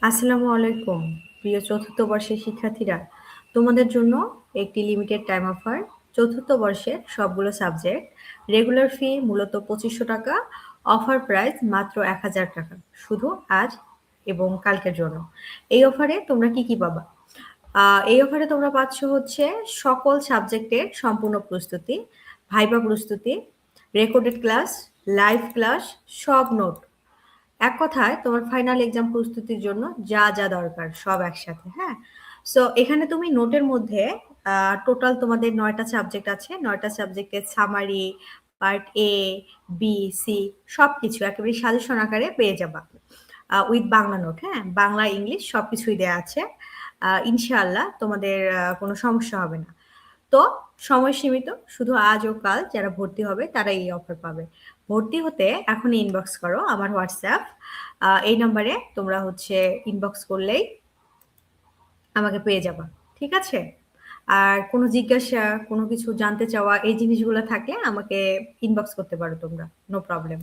আসসালামু আলাইকুম প্রিয় চতুর্থ বর্ষের শিক্ষার্থীরা। তোমাদের জন্য একটি লিমিটেড টাইম অফার। চতুর্থ বর্ষের সবগুলো সাবজেক্ট রেগুলার ফি মূলত 2500 টাকা, অফার প্রাইস মাত্র 1000 টাকা, শুধু আজ এবং কালকের জন্য। এই অফারে তোমরা কি কি পাবা? এই অফারে তোমরা পাচ্ছ হচ্ছে সকল সাবজেক্টের সম্পূর্ণ প্রস্তুতি, ভাইবা প্রস্তুতি, রেকর্ডেড ক্লাস, লাইভ ক্লাস, সব নোট। এক কথায় তোমার ফাইনাল এক্সাম প্রস্তুতির জন্য যা যা দরকার সব একসাথে। হ্যাঁ, সো এখানে তুমি নোটের মধ্যে টোটাল তোমাদের 9টা সাবজেক্ট আছে। 9টা সাবজেক্টের summary, part A, B, C সবকিছু একেবারে সাজেশন আকারে পেয়ে যাবা, উইথ বাংলা নোট। হ্যাঁ, বাংলা ইংলিশ সবকিছুই দেয়া আছে। ইনশাআল্লাহ তোমাদের কোনো সমস্যা হবে না। তো সময় সীমিত, শুধু আজ ও কাল যারা ভর্তি হবে তারা এই অফার পাবে। ভর্তি হতে এখনই ইনবক্স করো আমার হোয়াটসঅ্যাপ, এই নাম্বারে তোমরা হচ্ছে ইনবক্স করলেই আমাকে পেয়ে যাবা। ঠিক আছে? আর কোনো জিজ্ঞাসা, কোনো কিছু জানতে চাওয়া এই জিনিসগুলো থাকলে আমাকে ইনবক্স করতে পারো তোমরা, নো প্রবলেম।